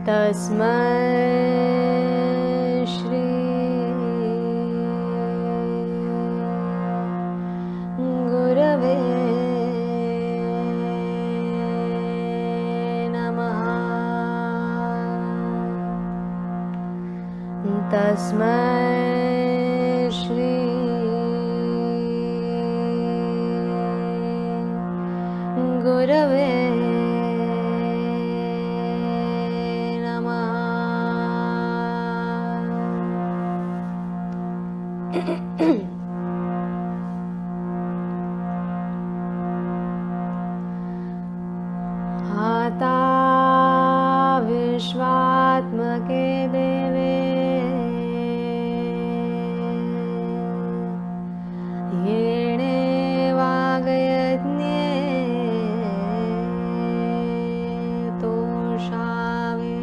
तस्मै श्री गुरवे नमः। तस्मै श्री गुरवे आता विश्वात्मके देवे येणे वागयज्ञे तोषावे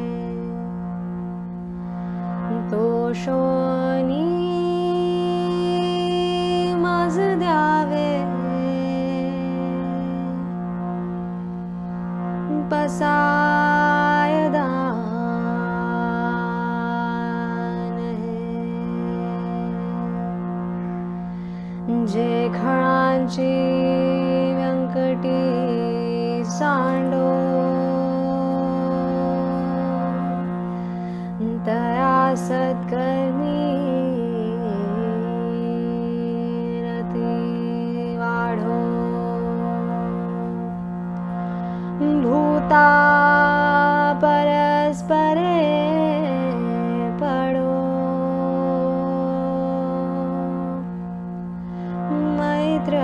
तोषोनी मज द्यावे पसायदान जे खळांची व्यंकटी सांडो तया सत्कर्मी रती वाढो भूता परस्परे पडो मैत्र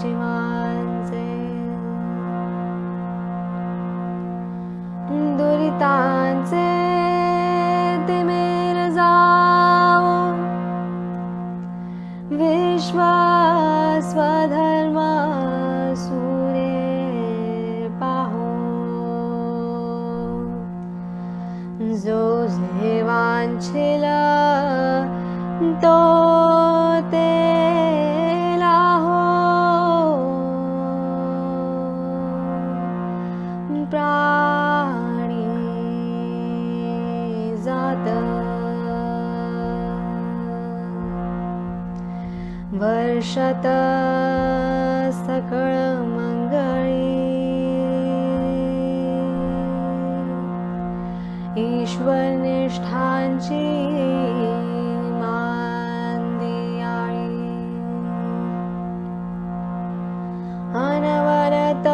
जीवांचे दुरितांचे तिमिर जाओ विश्व स्वधर्म जो जे वांछिल तो तेला हो प्राणी जात वर्षत सकळ मंगळी ईश्वर निष्ठांची मांदियाळी अनवरत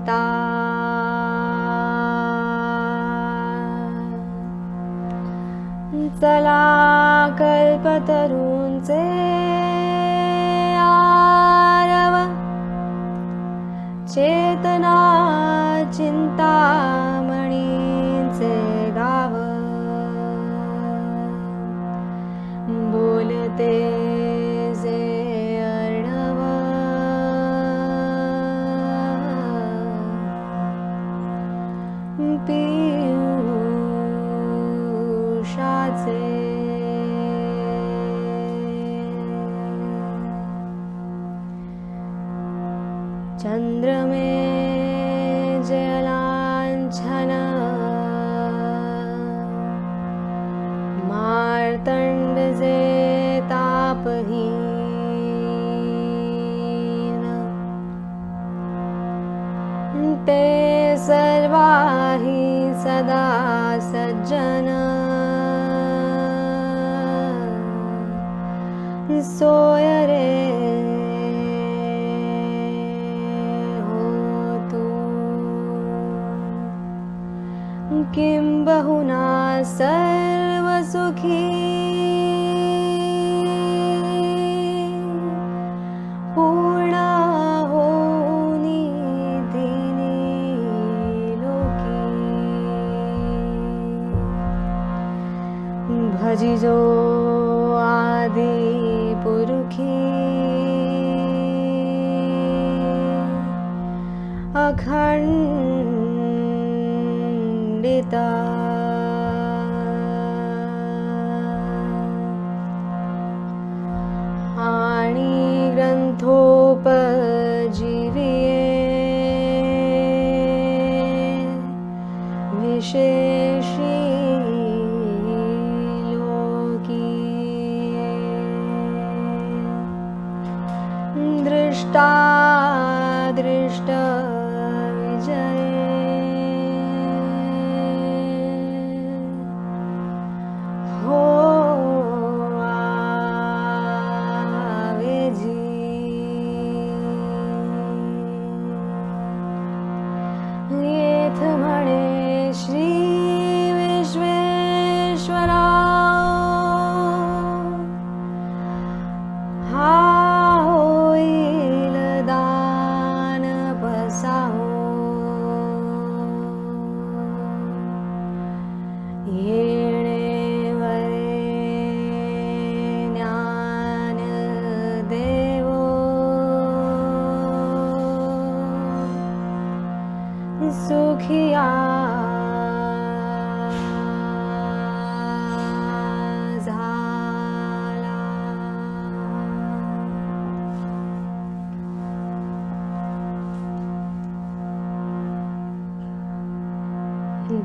गीता चला कल्पतरूंचे आरव चेतना चिंतामणींचे गाव बोलते जे अर्णव पियुषाचे चंद्रमे जलांछन मार्तंड जे तापहीन ते सर्वाही सदा सज्जन सोय रे किं बहुना सर्वसुखी पूर्णा होनी दीनी लोकी भजिजो आदि पुरुखी अखंडिता आणि ग्रंथोपजीविये विशेषी लोकी दृष्टा दृष्ट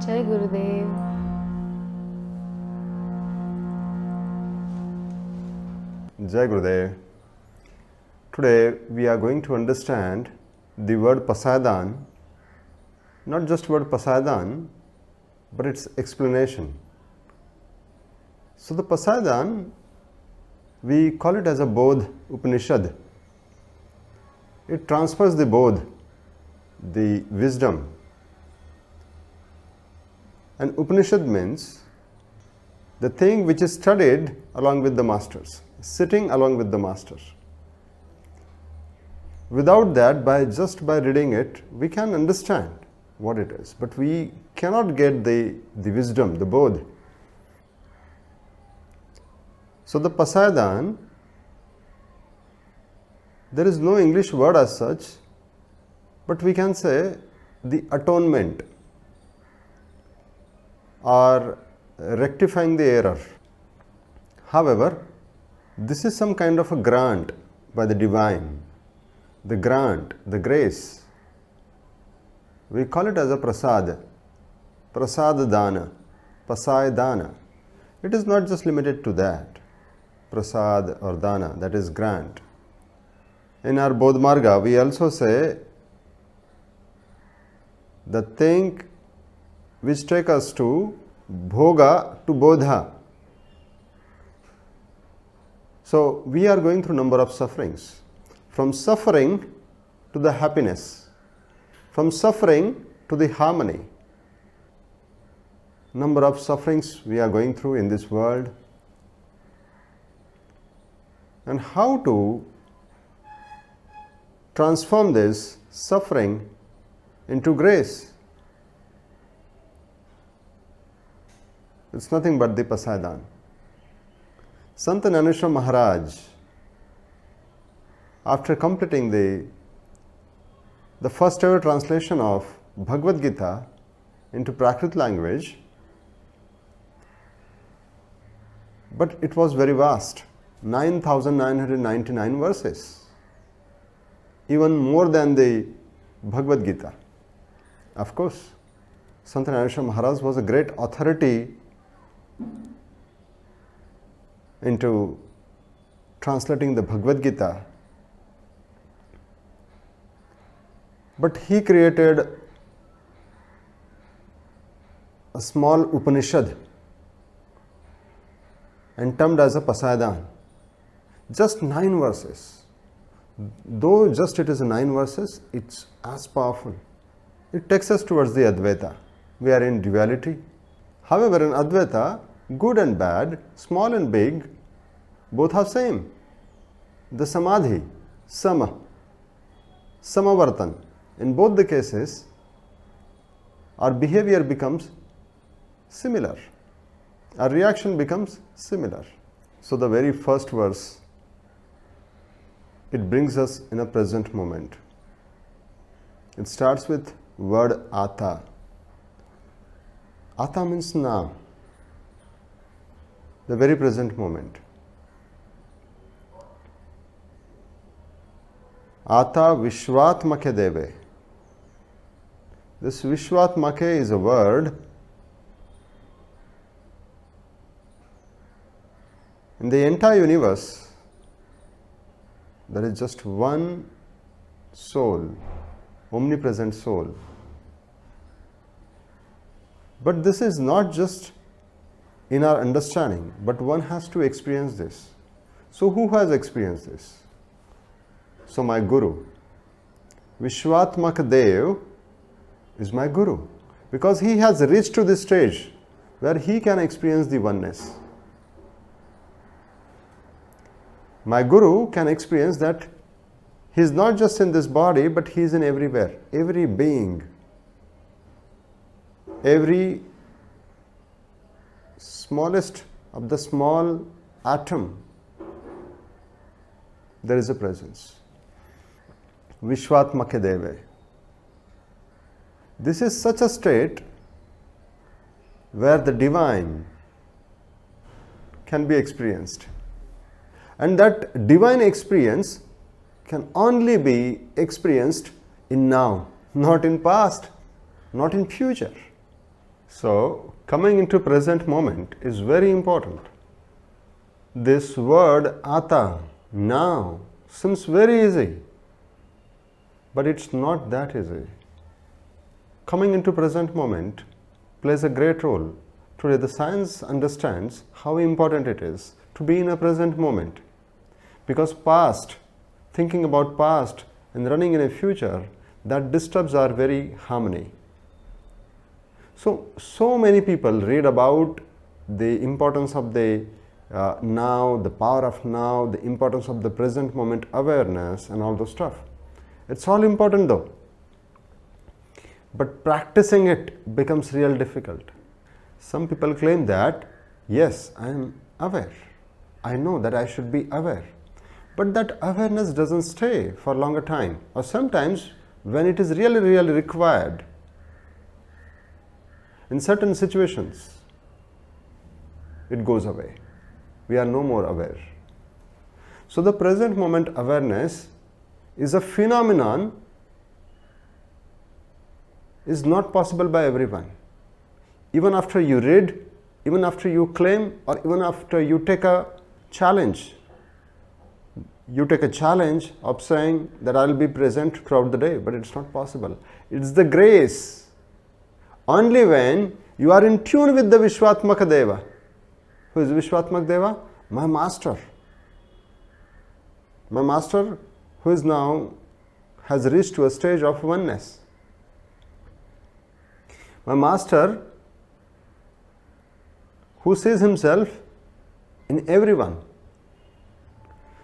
जय गुरुदेव. Jai Gurudev. Today we are going to understand the word Pasaydaan, not just word Pasaydaan, but its explanation. So the Pasaydaan, we call it as a Bodh Upanishad. It transfers the Bodh, the wisdom. And Upanishad means the thing which is studied along with the masters, sitting along with the masters. Without that, just by reading it, we can understand what it is, but we cannot get the wisdom, the bodh. So the Pasaydaan, there is no English word as such, but we can say the atonement or rectifying the error. However, this is some kind of a grant by the divine, the grant, the grace. We call it as a prasad, prasadana, pasaydana. It is not just limited to that, prasad or dana, that is grant. In our BodhMarga, we also say the thing which take us to bhoga, to bodha. So we are going through number of sufferings. From suffering to the happiness, from suffering to the harmony. Number of sufferings we are going through in this world, and how to transform this suffering into grace. It's nothing but the Pasaydaan. Sant Dnyaneshwar Maharaj, after completing the first ever translation of Bhagwad Gita into Prakrit language, but it was very vast, 9,999 verses, even more than the Bhagwad Gita. Of course, Sant Dnyaneshwar Maharaj was a great authority into translating the Bhagwad Gita, but he created a small Upanishad and termed as a Pasaydaan. Just 9 verses. Though just it is 9 verses, it's as powerful. It takes us towards the Advaita. We are in duality. However, in Advaita, good and bad, small and big, both are same. The Samadhi, Samavartan. In both the cases, our behavior becomes similar. Our reaction becomes similar. So the very first verse, it brings us in a present moment. It starts with word Ata. Ata means now, the very present moment. Ata Vishwatmake Deve. This Vishwatmake is a word in the entire universe. There is just one soul, omnipresent soul. But this is not just in our understanding, but one has to experience this. So who has experienced this? So my Guru, Vishwatmak Dev, is my Guru, because he has reached to this stage where he can experience the oneness. My Guru can experience that he is not just in this body, but he is in everywhere, every being, every smallest of the small atom, there is a presence. Vishwatmake Deve. This is such a state where the divine can be experienced. And that divine experience can only be experienced in now, not in past, not in future. So, coming into present moment is very important. This word Ata, now, seems very easy, but it's not that easy. Coming into present moment plays a great role. Today the science understands how important it is to be in a present moment, because past, thinking about past and running in a future, that disturbs our very harmony. So many people read about the importance of the now, the power of now, the importance of the present moment awareness and all those stuff. It's all important though, but practicing it becomes real difficult. Some people claim that, yes, I am aware. I know that I should be aware. But that awareness doesn't stay for a longer time, or sometimes when it is really required, in certain situations, it goes away. We are no more aware. So the present moment awareness is a phenomenon, is not possible by everyone. Even after you read, even after you claim, or even after you take a challenge, you take a challenge of saying that I will be present throughout the day, but it's not possible. It's the grace. Only when you are in tune with the Vishwatmaka Deva. Who is Vishwatmaka Deva? My master. My master who is now has reached to a stage of oneness. My master who sees himself in everyone.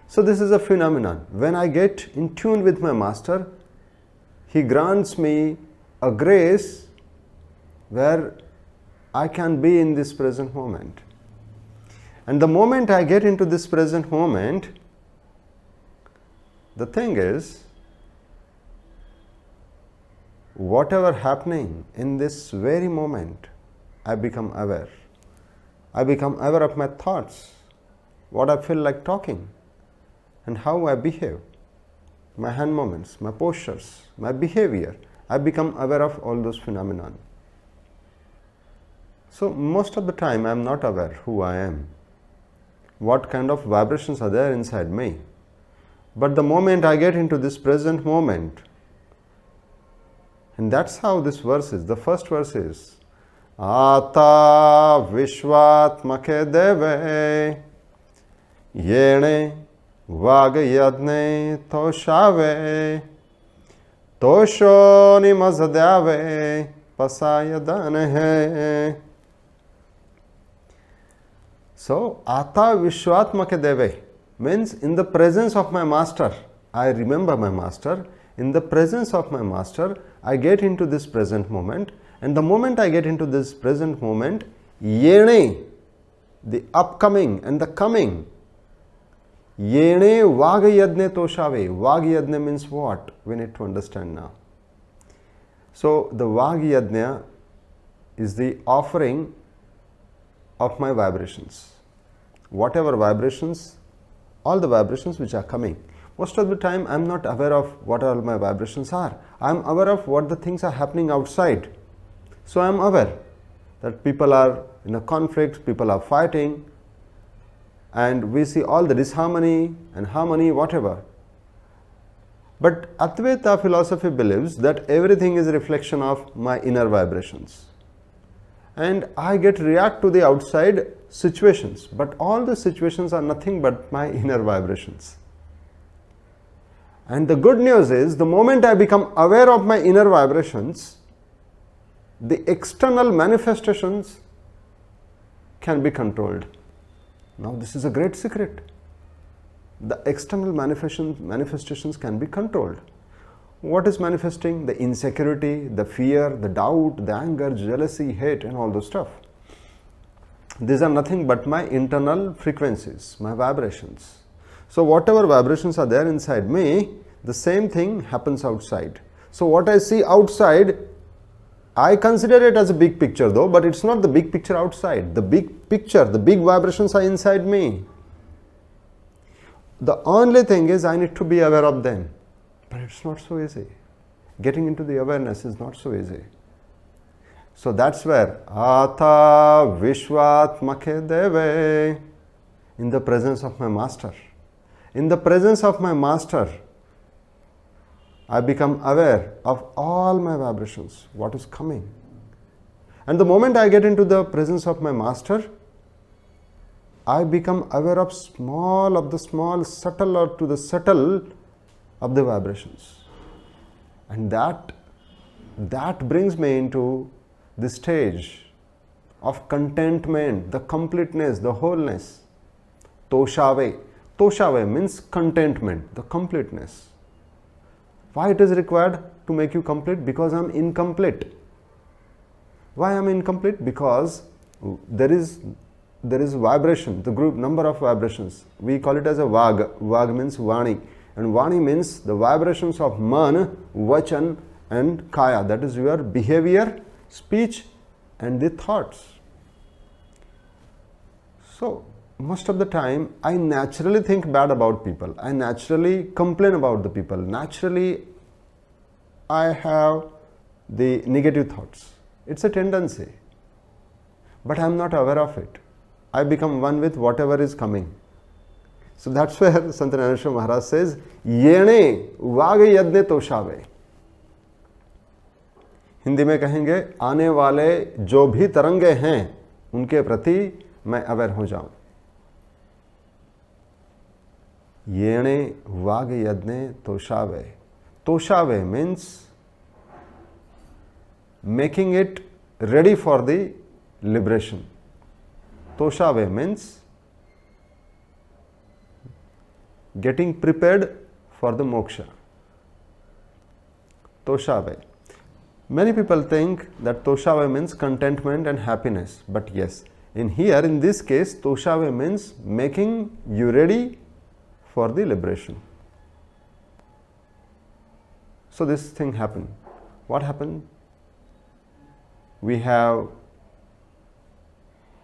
So this is a phenomenon. When I get in tune with my master, he grants me a grace where I can be in this present moment. And the moment I get into this present moment, the thing is, whatever happening in this very moment, I become aware. I become aware of my thoughts, what I feel like talking, and how I behave, my hand movements, my postures, my behavior. I become aware of all those phenomena. So most of the time I am not aware who I am, what kind of vibrations are there inside me. But the moment I get into this present moment, and that's how this verse is. The first verse is Ata Vishwatmake Deve Yene Vagayadne Toshave Tosho Nimazadave Pasaydaan. So, Ata Vishwatmake Deve means in the presence of my master, I remember my master. In the presence of my master, I get into this present moment, and the moment I get into this present moment, Yene, the upcoming and the coming, Yene Vagayadne Toshave. Vagayadne means what? We need to understand now. So, the Vagayadnya is the offering of my vibrations. Whatever vibrations, all the vibrations which are coming. Most of the time I am not aware of what all my vibrations are. I am aware of what the things are happening outside. So I am aware that people are in a conflict, people are fighting, and we see all the disharmony and harmony, whatever. But Advaita philosophy believes that everything is a reflection of my inner vibrations. And I react to the outside situations, but all the situations are nothing but my inner vibrations. And the good news is, the moment I become aware of my inner vibrations, the external manifestations can be controlled. Now this is a great secret. The external manifestations can be controlled. What is manifesting? The insecurity, the fear, the doubt, the anger, jealousy, hate, and all those stuff. These are nothing but my internal frequencies, my vibrations. So whatever vibrations are there inside me, the same thing happens outside. So what I see outside, I consider it as a big picture though, but it's not the big picture outside. The big picture, the big vibrations are inside me. The only thing is I need to be aware of them. But it's not so easy. Getting into the awareness is not so easy. So that's where Ata Vishwatmake Deve, in the presence of my master. In the presence of my master, I become aware of all my vibrations, what is coming. And the moment I get into the presence of my master, I become aware of the small, subtle or to the subtle of the vibrations. And that brings me into the stage of contentment, the completeness, the wholeness. Toshave. Toshave means contentment, the completeness. Why it is required to make you complete? Because I am incomplete. Why I am incomplete? Because there is vibration, the group number of vibrations. We call it as a Vag. Vag means Vani. And Vani means the vibrations of Man, Vachan and Kaya. That is your behavior, speech and the thoughts. So, most of the time I naturally think bad about people. I naturally complain about the people. Naturally I have the negative thoughts. It's a tendency. But I am not aware of it. I become one with whatever is coming. So that's where Sant Dnyaneshwar Maharaj says, Yene Vagayadne Toshave. Hindi में कहेंगे, आने वाले जो भी तरंगे हैं उनके प्रति मैं अवेयर हो जाऊं. येणे वाग यज्ञे तोषावे. Toshave means making it ready for the liberation. Toshave means getting prepared for the moksha. Toshave. Many people think that Toshave means contentment and happiness, but yes, in this case, Toshave means making you ready for the liberation. So this thing happened. What happened? We have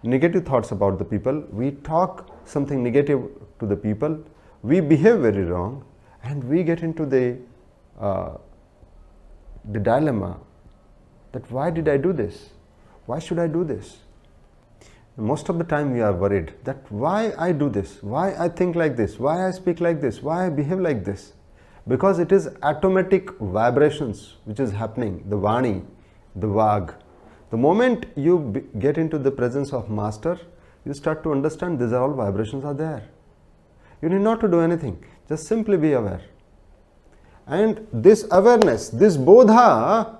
negative thoughts about the people. We talk something negative to the people. We behave very wrong, and we get into the dilemma that why did I do this? Why should I do this? Most of the time we are worried that why I do this, why I think like this, why I speak like this, why I behave like this. Because it is automatic vibrations which is happening, the Vani, the Vag. The moment you get into the presence of Master, you start to understand these are all vibrations are there. You need not to do anything, just simply be aware. And this awareness, this bodha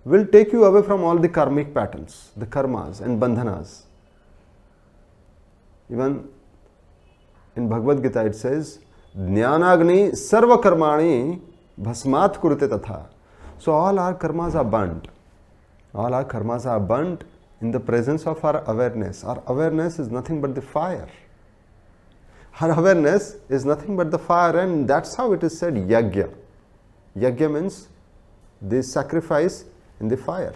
will take you away from all the karmic patterns, the karmas and bandhanas. Even in Bhagwad Gita it says, Dnyanagni sarva karmani bhasmat kurute tatha. So all our karmas are burnt. All our karmas are burnt in the presence of our awareness. Our awareness is nothing but the fire. Our awareness is nothing but the fire, and that's how it is said yagya. Yagya means the sacrifice in the fire,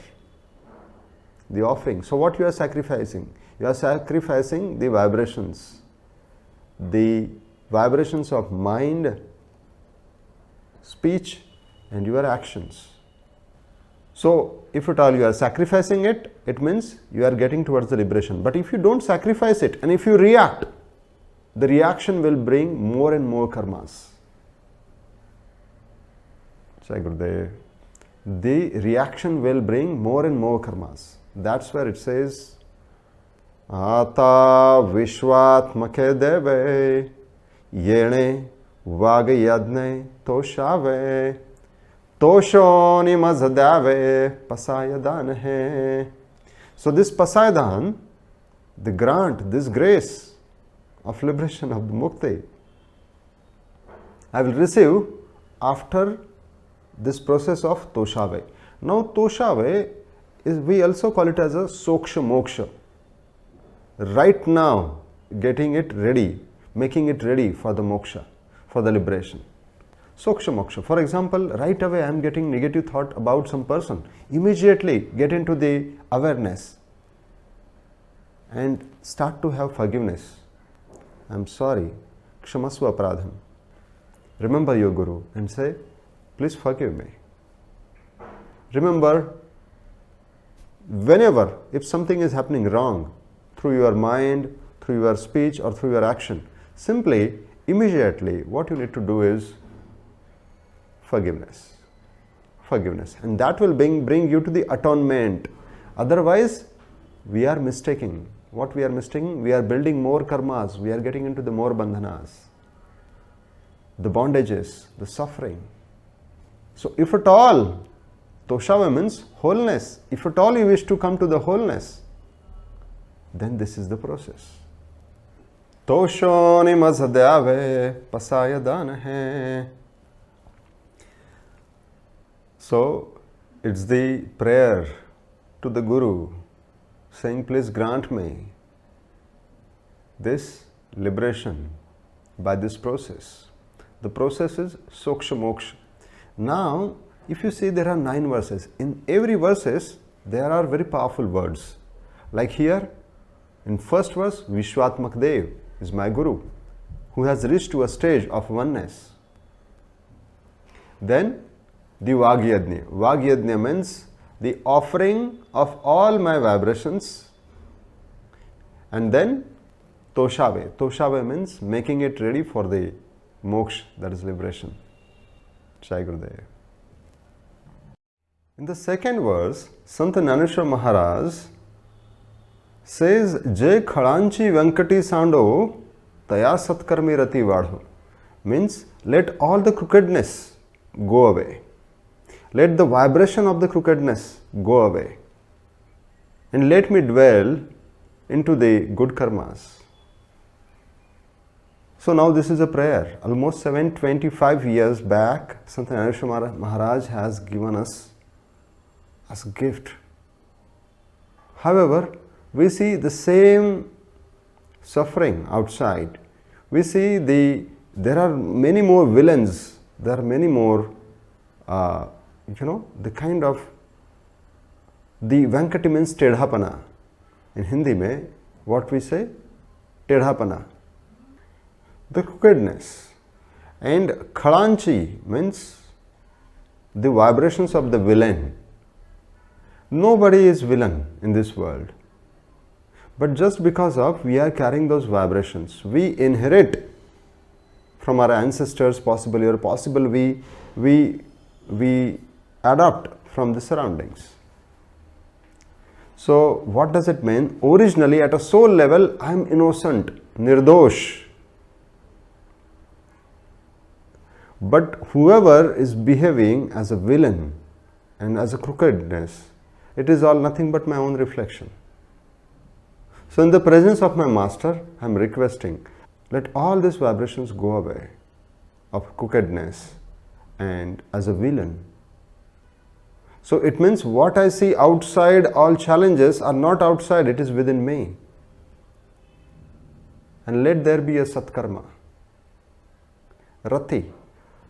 the offering. So what you are sacrificing? You are sacrificing the vibrations of mind, speech, and your actions. So if at all you are sacrificing it, it means you are getting towards the liberation. But if you don't sacrifice it and if you react, the reaction will bring more and more karmas. Jai Gurudev. The reaction will bring more and more karmas. That's where it says, Ata Vishwatmake Deve Yene Vagayadne Toshave Toshoni Mazadave Pasaydaan Hai. So this Pasaydaan, the grant, this grace of liberation of the mukti, I will receive after this process of Toshave. Now Toshave is, we also call it as a Soksha Moksha. Right now, getting it ready, making it ready for the moksha, for the liberation. Soksha Moksha. For example, right away I am getting negative thought about some person. Immediately get into the awareness and start to have forgiveness. I am sorry. Kshamasva Pradham. Remember your Guru and say, please forgive me. Remember, whenever, if something is happening wrong, through your mind, through your speech, or through your action, simply, immediately, what you need to do is forgiveness. Forgiveness. And that will bring you to the atonement. Otherwise, we are mistaking. What we are mistaking? We are building more karmas. We are getting into the more bandhanas, the bondages, the suffering. So if at all, Toshava means wholeness. If at all you wish to come to the wholeness, then this is the process. Toshoni mazadave Pasaydaan Hai. So it's the prayer to the Guru saying, please grant me this liberation by this process. The process is Soksha Moksha. Now, if you see, there are 9 verses. In every verses, there are very powerful words. Like here, in first verse, Vishwatmak Dev is my Guru, who has reached to a stage of oneness. Then, the Vagyadnya. Vagyadnya means the offering of all my vibrations. And then, Toshave. Toshave means making it ready for the moksha, that is liberation. Jai Gurudev. In the second verse, Sant Dnyaneshwar Maharaj says, Jai Khalanchi Venkati Sando Taya Satkarmi Rati Vadho. Means, let all the crookedness go away. Let the vibration of the crookedness go away. and let me dwell into the good karmas. So now this is a prayer. Almost 725 years back, Sant Dnyaneshwar Maharaj has given us as a gift. However, we see the same suffering outside. We see there are many more villains. There are many more, the kind of, the Venkati means Tedhapana. In Hindi mein, what we say? Tedhapana. The crookedness. And Khalanchi means the vibrations of the villain. Nobody is villain in this world. But just because of we are carrying those vibrations, we inherit from our ancestors, possibly, or possible we adopt from the surroundings. So what does it mean? Originally at a soul level, I am innocent, nirdosh. But whoever is behaving as a villain and as a crookedness, it is all nothing but my own reflection. So in the presence of my master, I am requesting, let all these vibrations go away of crookedness and as a villain. So it means what I see outside, all challenges are not outside, it is within me. And let there be a satkarma. Rati.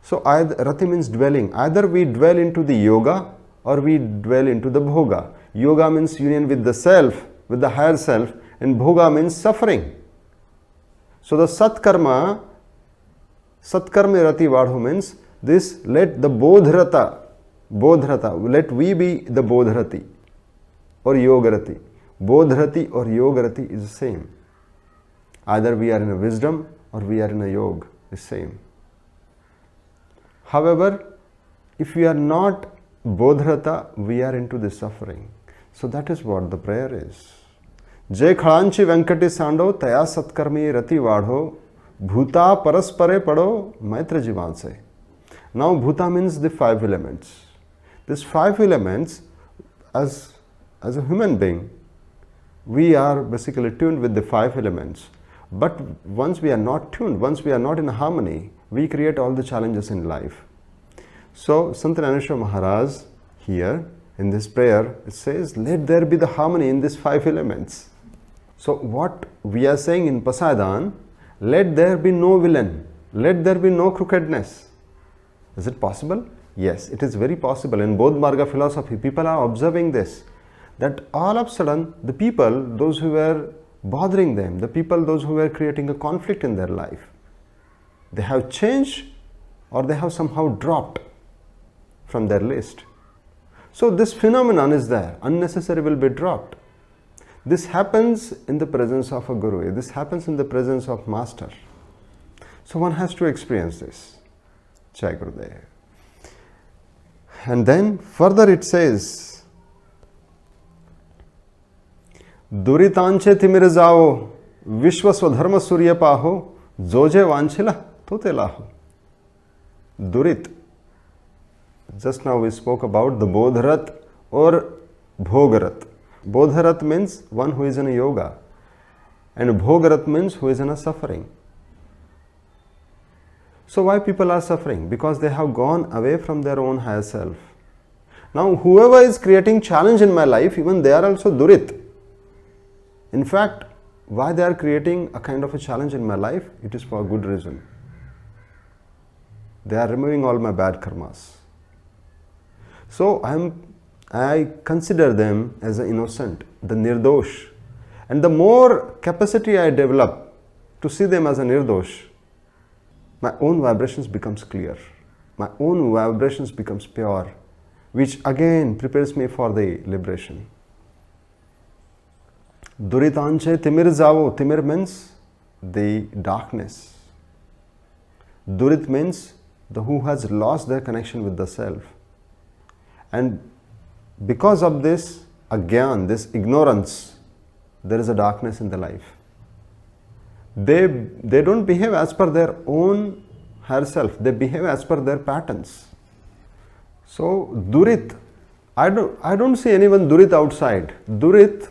So Rati means dwelling. Either we dwell into the yoga or we dwell into the bhoga. Yoga means union with the self, with the higher self, and bhoga means suffering. So the satkarma rati vadho means this, let the bodhrata, let we be the bodhrati or yogarati. Bodhrati or yogarati is the same. Either we are in a wisdom or we are in a yoga, is same. However, if we are not bodhrata, we are into the suffering. So that is what the prayer is. Jai Khalanchi Venkati Sando Taya Satkarmi Rati Vadho Bhuta Paraspare Pado Maitra Jivanse. Now Bhuta means the 5 elements. These 5 elements, as a human being, we are basically tuned with the 5 elements. But once we are not tuned, once we are not in harmony, we create all the challenges in life. So Sant Dnyaneshwar Maharaj here in this prayer, it says, let there be the harmony in these 5 elements. So what we are saying in Pasaydaan, let there be no villain, let there be no crookedness. Is it possible? Yes, it is very possible. In BodhMarga philosophy, people are observing this, that all of a sudden the people, those who were bothering them, the people, those who were creating a conflict in their life, they have changed or they have somehow dropped from their list. So this phenomenon is there. Unnecessary will be dropped. This happens in the presence of a guru. This happens in the presence of master. So one has to experience this. Jai Gurudev. And then further it says, Duritanche timir jao vishwa swadharma surya paho joje vanchila tote laho. Durit. Just now we spoke about the Bodharat or Bhogarat. Bodharat means one who is in a yoga, and Bhogarat means who is in a suffering. So why people are suffering? Because they have gone away from their own higher self. Now whoever is creating challenge in my life, even they are also Durit. In fact, why they are creating a kind of a challenge in my life? It is for a good reason. They are removing all my bad karmas. So I consider them as an innocent, the nirdosh. And the more capacity I develop to see them as a nirdosh, my own vibrations becomes clear. My own vibrations becomes pure, which again prepares me for the liberation. Duritanche timir javo. Timir means the darkness. Durit means the who has lost their connection with the self. And because of this agyan, this ignorance, there is a darkness in the life. They don't behave as per their own higher self. They behave as per their patterns. So Durit I don't see anyone Durit outside. Durit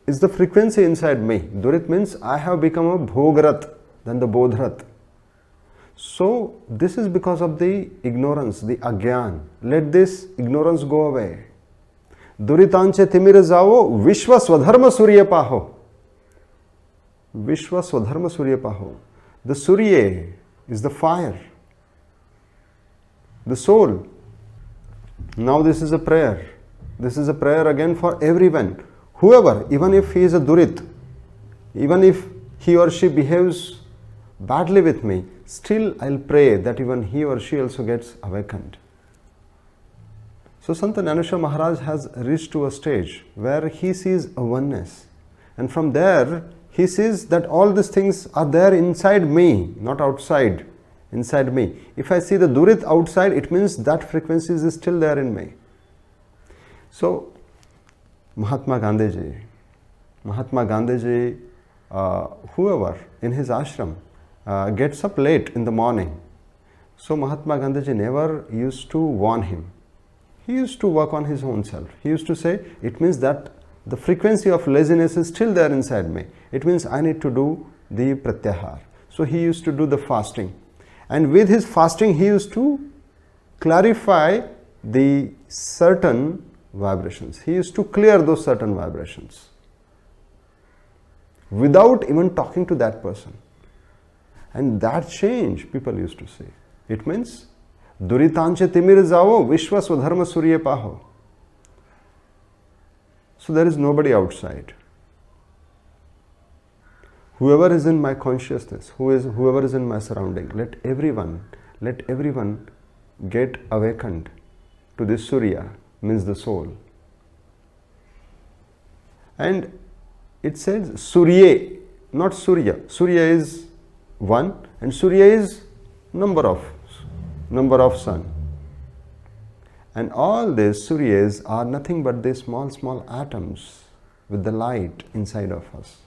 is the frequency inside me. Durit means I have become a Bhograt than the Bodhrat. So this is because of the ignorance, the agyan. Let this ignorance go away. Duritanche timir jao vishwa swadharma surya paho. Vishwa swadharma surya paho. The surya is the fire, the soul. Now this is a prayer. This is a prayer again for everyone. Whoever, even if he is a Durit, even if he or she behaves badly with me, still I'll pray that even he or she also gets awakened. So Sant Dnyaneshwar Maharaj has reached to a stage where he sees a oneness. And from there, he sees that all these things are there inside me, not outside, inside me. If I see the Durit outside, it means that frequency is still there in me. So, Mahatma Gandhiji, whoever in his ashram gets up late in the morning. So Mahatma Gandhiji never used to warn him. He used to work on his own self. He used to say, it means that the frequency of laziness is still there inside me. It means I need to do the pratyahar. So he used to do the fasting. And with his fasting, he used to clarify the certain vibrations. He used to clear those certain vibrations without even talking to that person. And that change people used to say. It means Duritanche timir jao vishwa swadharma surya paho. So there is nobody outside. Whoever is in my consciousness, whoever is in my surrounding, let everyone get awakened to this Surya, means the soul. And it says Surya, not Surya. Surya is one and Surya is number of sun. And all these Suryas are nothing but these small atoms with the light inside of us.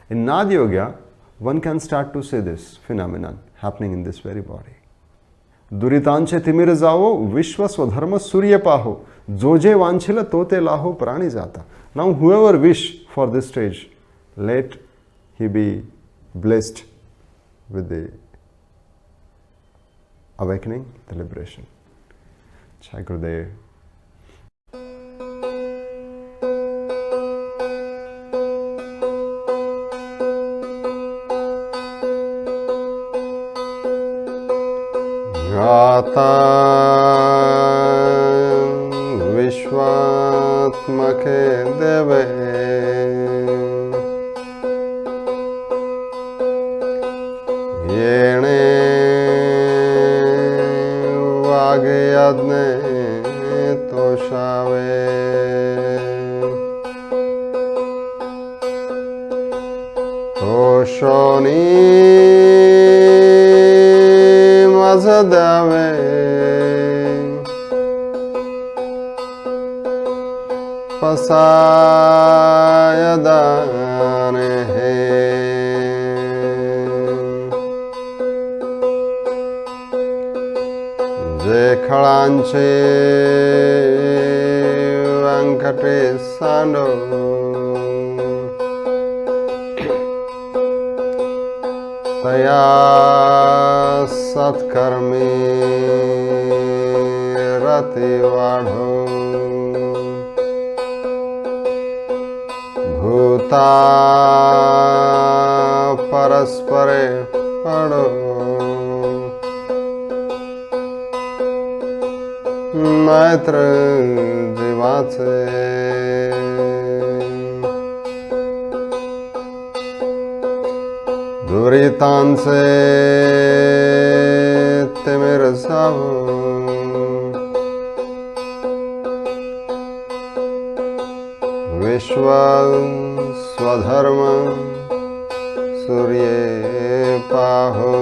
In Nad Yoga, one can start to see this phenomenon happening in this very body. Duritanche timir jao vishwa swadharma surya paho. Joje vanchila tote laho prani jata. Now whoever wish for this stage, let he be blessed with the awakening, the liberation. Jai Gurudev. Gata Vishwatmake Deve Yene Vagyadne Toshave Toshoni Mazadave Pasaydaan Jekhalanche Venkatesando Taya Satkarmi Rati Vadho Bhuta Paraspare Pado Maitra Jivatse Duritanse Timir Savo Vishwa Swadharma Surya Paho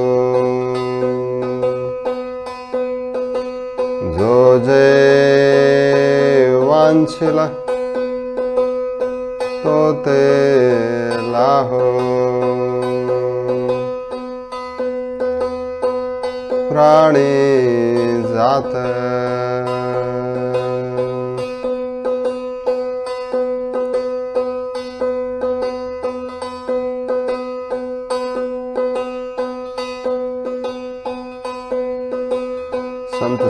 Joje Vanchila Tote Laho Prani Jata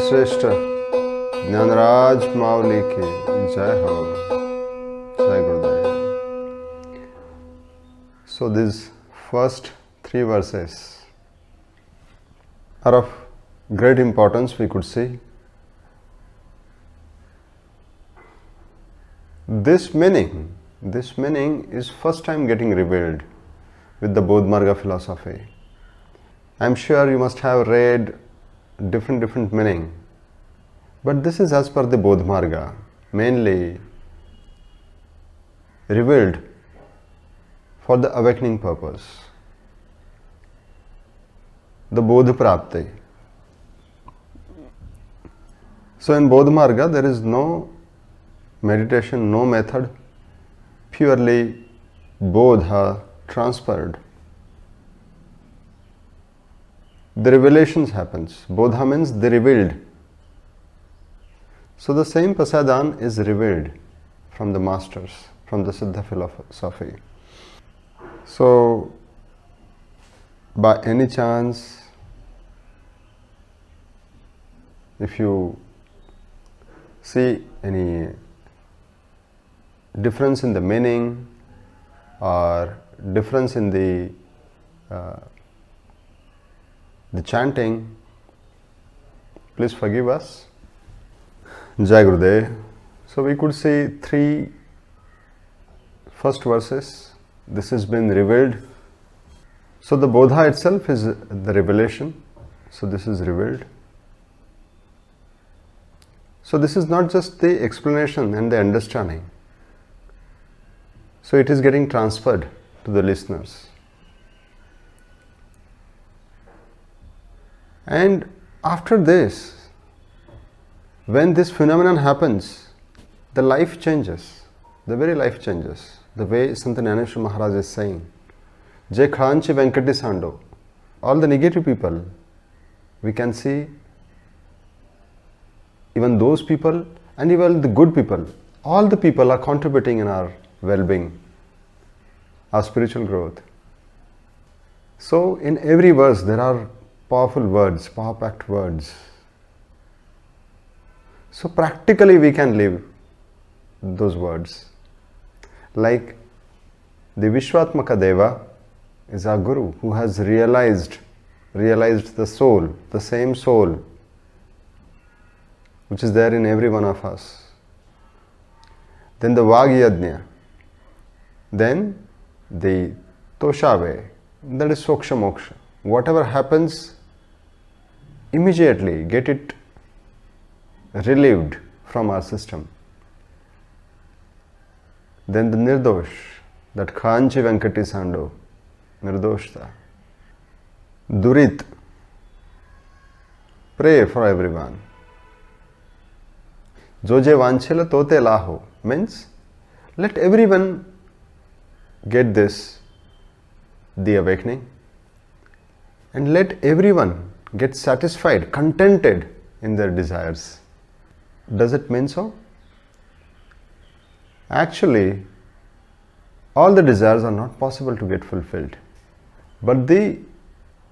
सर्वश्रेष्ठ ज्ञानराज मावली की जय हो, जय गुरुदेव. So these first 3 verses are of great importance, we could see. This meaning is first time getting revealed with the BodhMarga philosophy. I am sure you must have read different meaning, but this is as per the BodhMarga, mainly revealed for the awakening purpose, the Bodh Prapti. So in BodhMarga there is no meditation, no method, purely Bodha transferred. The revelations happens. Bodha means the revealed. So the same Pasaydaan is revealed from the masters, from the Siddha philosophy. So by any chance, if you see any difference in the meaning or difference in the chanting, please forgive us. Jai Gurudev. So we could see 3 first verses. This has been revealed. So the Bodha itself is the revelation. So this is revealed. So this is not just the explanation and the understanding. So it is getting transferred to the listeners. And after this, when this phenomenon happens, the life changes, the very life changes. The way Sant Dnyaneshwar Maharaj is saying, Je Khanchi Venkati Sando, all the negative people, we can see even those people and even the good people, all the people are contributing in our well-being, our spiritual growth. So in every verse there are powerful words, power-packed words. So practically we can live those words. Like the Vishwatmaka Deva is our Guru who has realized the soul, the same soul which is there in every one of us. Then the Vagyajna, then the Toshave, that is Soksha Moksha. Whatever happens, immediately get it relieved from our system. Then the Nirdosh, that Khanchi Venkati Sando, Nirdoshta. Durit, pray for everyone. Joje Vanchila Tote Laho, means let everyone get this, the awakening, and let everyone get satisfied, contented in their desires. Does it mean so? Actually, all the desires are not possible to get fulfilled, but the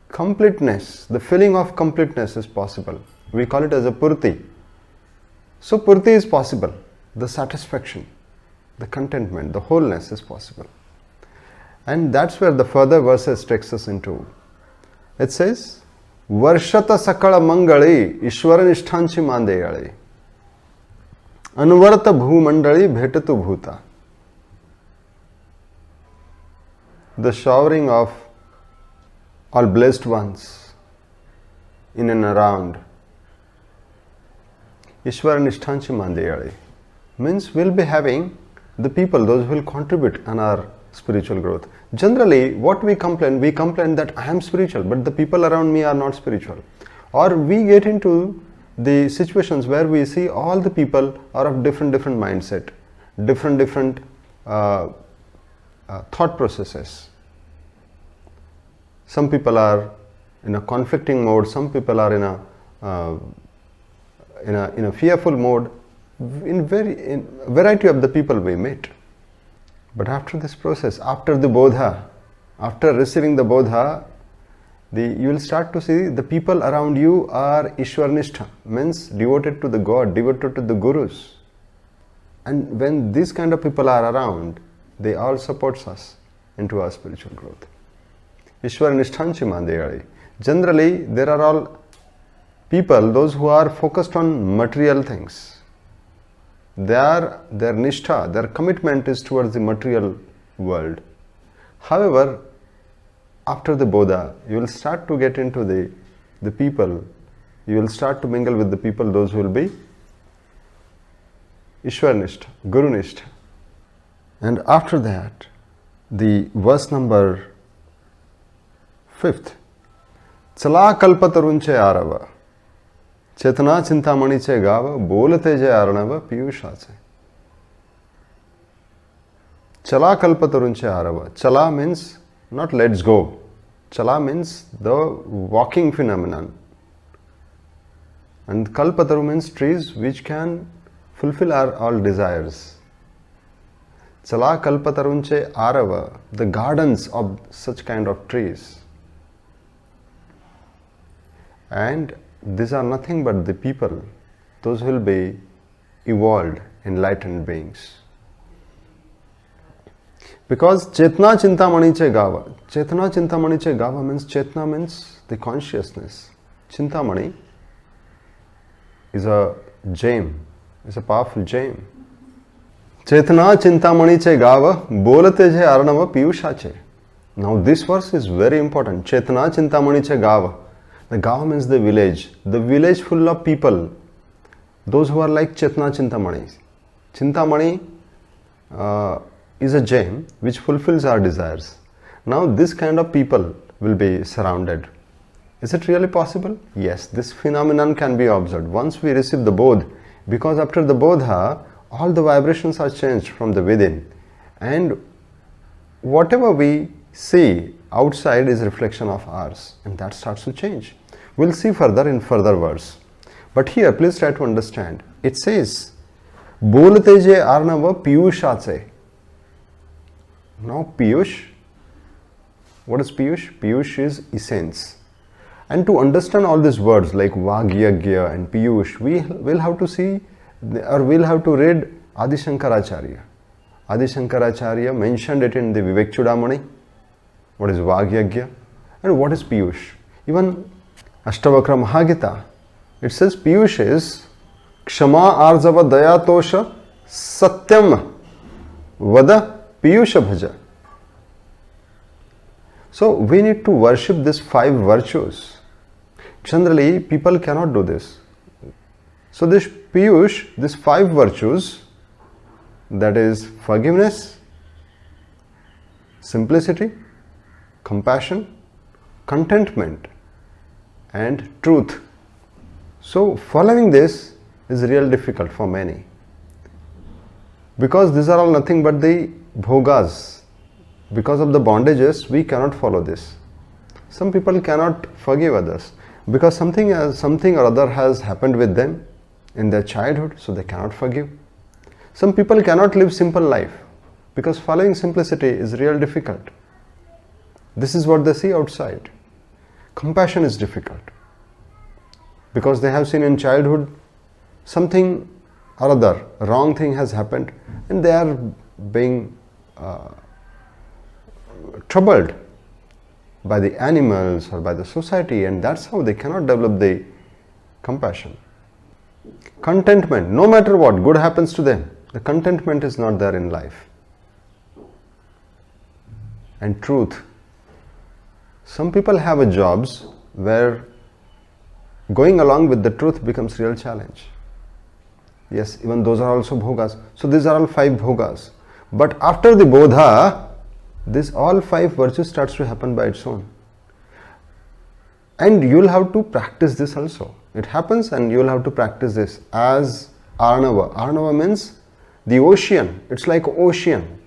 completeness, the feeling of completeness is possible. We call it as a purti. So purti is possible, the satisfaction, the contentment, the wholeness is possible. And that's where the further verses takes us into. It says, Varshata sakala mangali ishwara nishthanchi mandeyali Anvarta bhumandali bhetatu bhuta. The showering of all blessed ones in and around Ishwara nishthanchi mandeyali means we'll be having the people, those who will contribute on our spiritual growth. Generally, what we complain that I am spiritual, but the people around me are not spiritual. Or we get into the situations where we see all the people are of different mindset, different thought processes. Some people are in a conflicting mode, some people are in a fearful mode, in variety of the people we meet. But after this process, after the Bodha, after receiving the Bodha, you will start to see the people around you are Ishwarnishtha, means devoted to the God, devoted to the Gurus. And when these kind of people are around, they all supports us into our spiritual growth. Ishwarnishthanchi mandeyali. Generally, there are all people, those who are focused on material things. Their nishtha, their commitment is towards the material world. However, after the Bodha, you will start to get into the people, you will start to mingle with the people, those who will be Ishwarnishtha, Gurunistha. And after that, the verse number 5th. Chala kalpatarunche arava, chetna chintamaniche gava, bolate je arnava piyushache. Chala kalpatarunche arava. Chala means not let's go. Chala means the walking phenomenon. And kalpataru means trees which can fulfill our all desires. Chala kalpatarunche arava, the gardens of such kind of trees. And these are nothing but the people, those will be evolved, enlightened beings. Because Chetna Chintamani Gava. Chetna Chintamani Gava means Chetna means the consciousness. Chintamani is a gem, is a powerful gem. Chetna Chintamani Gava Bolate Je Arnava Piyushache. Now this verse is very important. Chetna Chintamani Gava. The Gava means the village full of people, those who are like Chetna Chintamani. Chintamani is a gem which fulfills our desires. Now this kind of people will be surrounded. Is it really possible? Yes, this phenomenon can be observed once we receive the Bodh, because after the Bodha, all the vibrations are changed from the within, and whatever we see outside is reflection of ours, and that starts to change. We'll see further in further verse. But here, please try to understand. It says, Bolate je arnava piyushache. Now Piyush, what is Piyush? Piyush is essence. And to understand all these words like Vagyagya and Piyush, we will have to see, or we'll have to read Adi Shankaracharya. Adi Shankaracharya mentioned it in the Vivek Chudamani. What is Vagyagya and what is Piyush? Even Ashtavakra Mahagita, it says Piyush is Kshama Arzava Daya Tosha Satyam Vada Piyusha Bhaja. So we need to worship these 5 virtues. Generally, people cannot do this. So this Piyush, these 5 virtues, that is forgiveness, simplicity, compassion, contentment, and truth. So following this is real difficult for many, because these are all nothing but the bhogas. Because of the bondages, we cannot follow this. Some people cannot forgive others because something or other has happened with them in their childhood, so they cannot forgive. Some people cannot live simple life because following simplicity is real difficult. This is what they see outside. Compassion is difficult because they have seen in childhood something or other, wrong thing has happened, and they are being troubled by the animals or by the society, and that's how they cannot develop the compassion. Contentment, no matter what good happens to them, the contentment is not there in life. And truth, some people have a jobs where going along with the truth becomes real challenge. Yes, even those are also bhogas. So these are all 5 bhogas. But after the bodha, this all 5 virtues starts to happen by its own. And you'll have to practice this also. It happens and you'll have to practice this as Arnava. Arnava means the ocean. It's like ocean.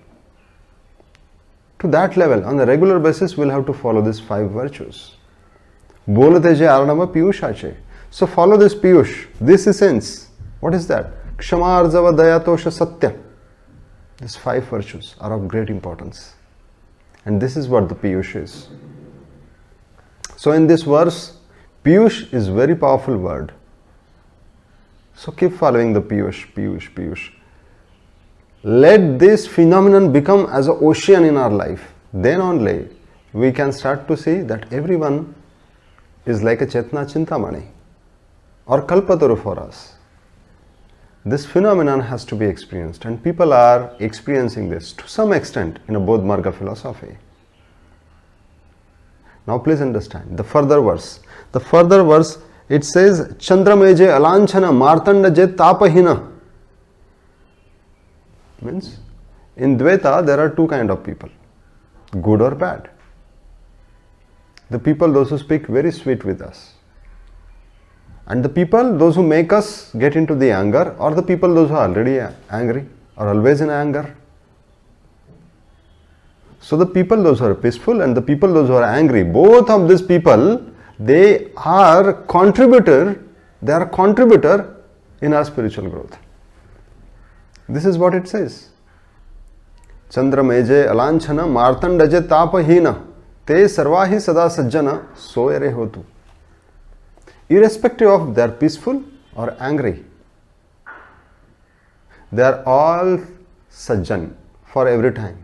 To that level, on a regular basis, we'll have to follow these 5 virtues. Bolate je Arnava Piyushache. So follow this Piyush, this essence. What is that? Kshama Arzava Daya Tosha Satya. These 5 virtues are of great importance. And this is what the Piyush is. So in this verse, Piyush is very powerful word. So keep following the Piyush, Piyush, Piyush. Let this phenomenon become as an ocean in our life. Then only we can start to see that everyone is like a Chetna Chintamani or Kalpataru for us. This phenomenon has to be experienced, and people are experiencing this to some extent in a BodhMarga philosophy. Now please understand the further verse. The further verse, it says, Chandrameje alanchana martanda je tapahina. Means, in Dvaita there are two kind of people, good or bad. The people, those who speak very sweet with us. And the people, those who make us get into the anger, or the people, those who are already angry, or always in anger. So the people, those who are peaceful, and the people, those who are angry, both of these people, they are contributor in our spiritual growth. This is what it says. Chandrameje alanchana martandaje tapahina te sarvahi sada sajjana soyare hotu. Irrespective of they are peaceful or angry, they are all sajjan for every time.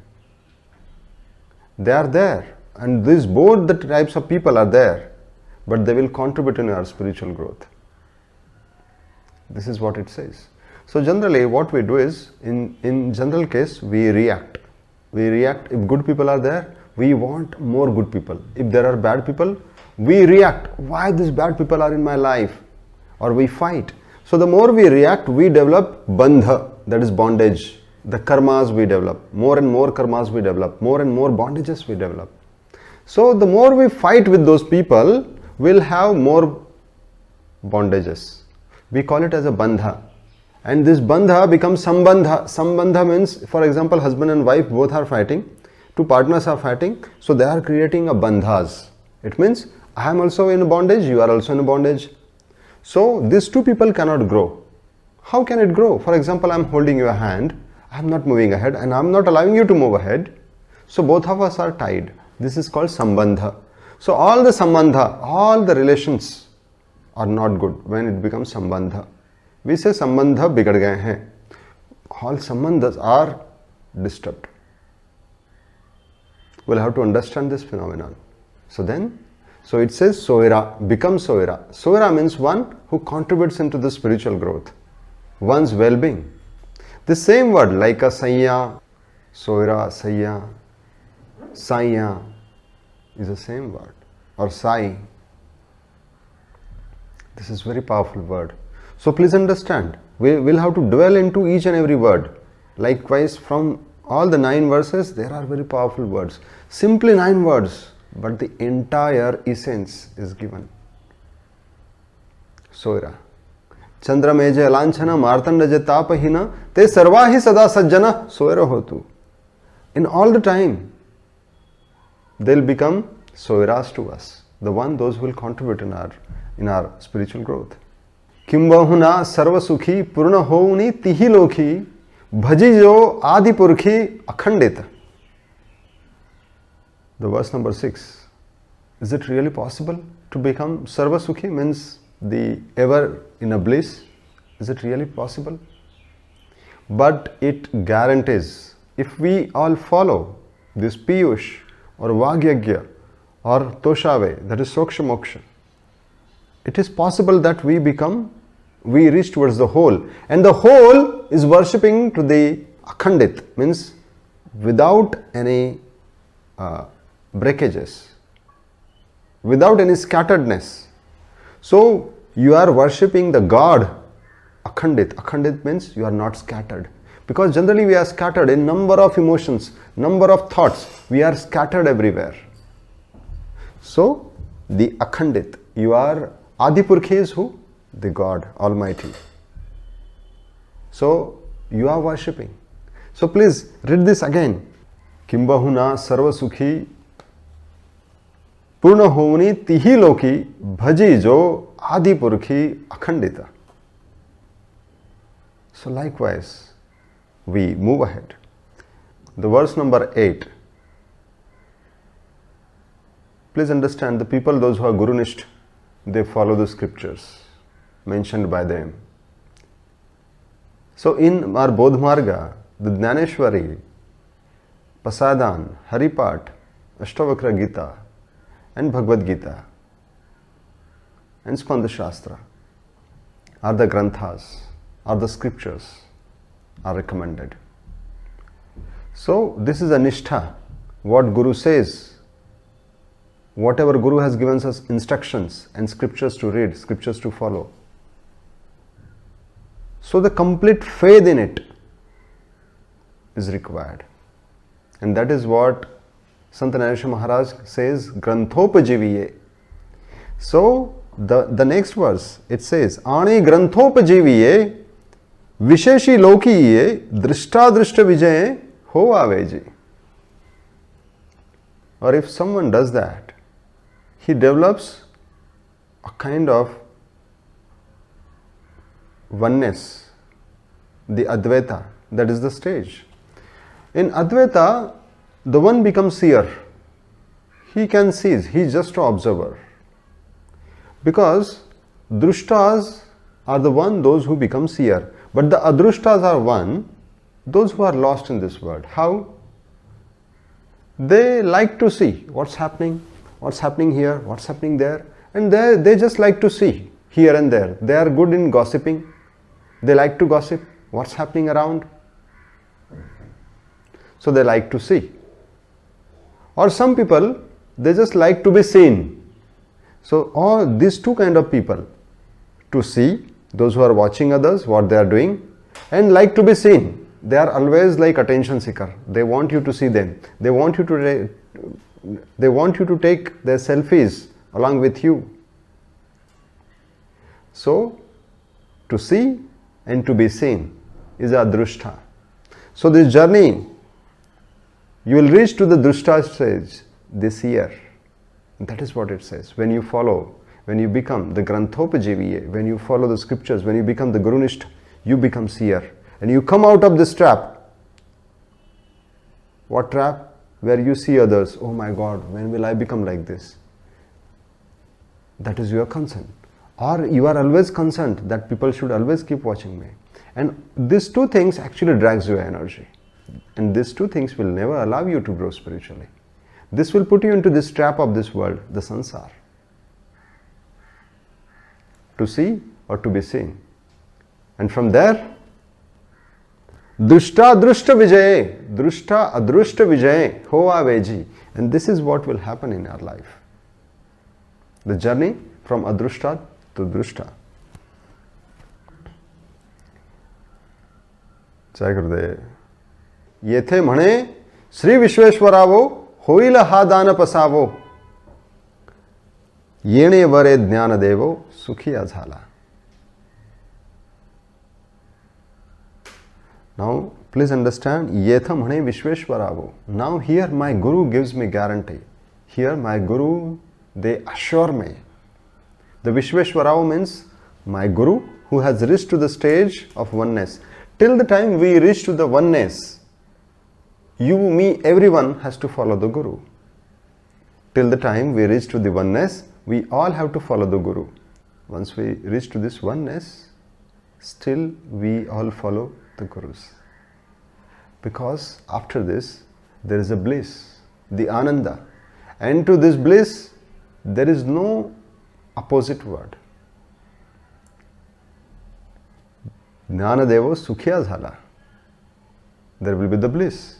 They are there, and these both the types of people are there, but they will contribute in our spiritual growth. This is what it says. So generally what we do is, in general case, we react. We react. If good people are there, we want more good people. If there are bad people, we react. Why these bad people are in my life? Or we fight. So the more we react, we develop bandha, that is bondage. The karmas we develop. More and more karmas we develop. More and more bondages we develop. So the more we fight with those people, we'll have more bondages. We call it as a bandha. And this bandha becomes sambandha. Sambandha means, for example, husband and wife both are fighting. Two partners are fighting. So they are creating a bandhas. It means, I am also in a bondage, you are also in a bondage. So these two people cannot grow. How can it grow? For example, I am holding your hand, I am not moving ahead, and I am not allowing you to move ahead. So both of us are tied. This is called sambandha. So all the sambandha, all the relations are not good when it becomes sambandha. We say sambandha bigad gaye hain. All sambandhas are disturbed. We'll have to understand this phenomenon. So it says soira, become soira. Soira means one who contributes into the spiritual growth, one's well-being. The same word like a sanya, soira, saya, sanya is the same word, or sai. This is very powerful word. So please understand, we will have to dwell into each and every word. Likewise, from all the 9 verses, there are very powerful words. Simply 9 words, but the entire essence is given. Soira. Chandrameje alanchana martandaje tapahina te sarvahi sada sajjana soira hotu. In all the time, they'll become soiras to us. The one, those who will contribute in our spiritual growth. Kimbahuna sarva sukhi purna houni tihi lokhi bhajijo adi purkhi akhandita. The verse number 6. Is it really possible to become sarva sukhi, means the ever in a bliss? Is it really possible? But it guarantees, if we all follow this piyush or vagyagya or toshave, that is soksha moksha, it is possible that we reach towards the whole, and the whole is worshipping to the akhandit, means without any breakages, without any scatteredness. So you are worshipping the God akhandit. Akhandit means you are not scattered, because generally we are scattered in number of emotions, number of thoughts, we are scattered everywhere. So the akhandit, you are Adipurkhi is who? The God Almighty. So you are worshipping. So please read this again. Kimbahuna sarva sukhi purna hovni tihi loki bhaji jo Adipurkhi akhandita. So likewise, we move ahead. The verse number 8. please understand, the people, those who are Gurunist, they follow the scriptures mentioned by them. So in our BodhMarga, the Dnyaneshwari, Pasaydaan, Haripat, Ashtavakra Gita, and Bhagwad Gita, and Spanda Shastra are the granthas, are the scriptures, are recommended. So this is a nishtha, what Guru says, whatever Guru has given us instructions and scriptures to read, scriptures to follow. So the complete faith in it is required. And that is what Sant Dnyaneshwar Maharaj says, Granthopajiviye. So the next verse, it says, Ani Granthopajiviye Visheshi Lokiye Drishta Drishta Vijaye Ho Aveji. Or if someone does that, he develops a kind of oneness, the Advaita, that is the stage. In Advaita, the one becomes seer. He can see, he is just an observer. Because drushtas are the one, those who become seer. But the adrushtas are one, those who are lost in this world. How? They like to see what's happening here, what's happening there. And they just like to see here and there. They are good in gossiping. They like to gossip what's happening around. So they like to see. Or some people, they just like to be seen. So all these two kind of people, to see, those who are watching others, what they are doing, and like to be seen. They are always like attention seeker. They want you to see them. They want you to take their selfies along with you. So, to see and to be seen is a drushta. So this journey, you will reach to the drushta stage this year. That is what it says. When you follow, when you become the Granthopajiviye, when you follow the scriptures, when you become the Gurunist, you become seer. And you come out of this trap. What trap? Where you see others. Oh my God, when will I become like this? That is your concern. Or you are always concerned that people should always keep watching me. And these two things actually drags your energy. And these two things will never allow you to grow spiritually. This will put you into this trap of this world, the sansar. To see or to be seen. And from there, Drushta Drushta Vijaye, Drushta Adrushta Vijaye, Ho Aveji. And this is what will happen in our life. The journey from Adrushta to Drushta. Jai Gurudev. Yethe Mhane Sri Vishweshwaravo Hoil ha dana pasavo. Yene vare Dnyanadevo Sukhiya Jhala. Now, please understand, Yetha Mhane Vishweshwaravo. Now here my Guru gives me guarantee. Here my Guru, they assure me. The Vishweshwaravo means my Guru who has reached to the stage of oneness. Till the time we reach to the oneness, you, me, everyone has to follow the Guru. Till the time we reach to the oneness, we all have to follow the Guru. Once we reach to this oneness, still we all follow the Gurus. Because after this, there is a bliss, the Ananda. And to this bliss, there is no opposite word. Jnanadevo Sukhya Jhala. There will be the bliss.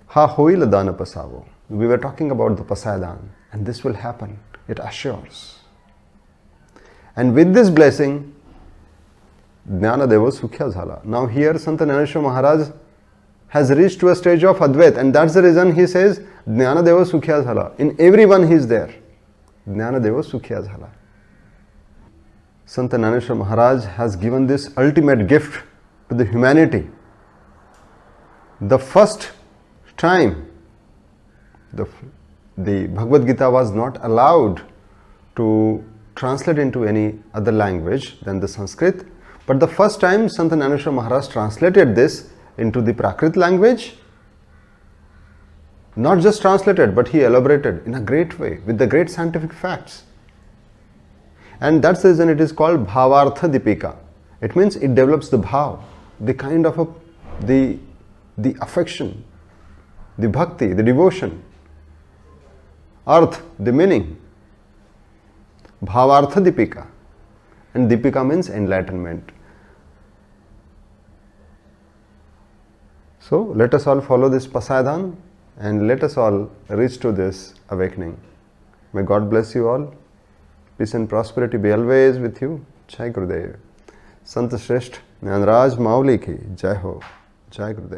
Ha hoila dana pasavo. We were talking about the Pasaydaan, and this will happen. It assures. And with this blessing, Jnanadeva Sukhya Jhala. Now here Sant Dnyaneshwar Maharaj has reached to a stage of Advait, and that's the reason he says Jnanadeva Sukhya Jhala. In everyone he is there. Jnanadeva Sukhya Jhala. Sant Dnyaneshwar Maharaj has given this ultimate gift to the humanity. The first time the Bhagwad Gita was not allowed to translate into any other language than the Sanskrit. But the first time Sant Dnyaneshwar Maharaj translated this into the Prakrit language, Not just translated, but he elaborated in a great way with the great scientific facts. And that's the reason it is called Bhavarth Deepika. It means it develops the bhav, the kind of the affection, the bhakti, the devotion. Arth, the meaning. Bhavarth Deepika. And Deepika means enlightenment. So let us all follow this Pasaydaan and let us all reach to this awakening. May God bless you all. Peace and prosperity be always with you. Jai Gurudev. Sant Shresth Nyanraj Mauli ki Jai Ho. Jai Gurudev.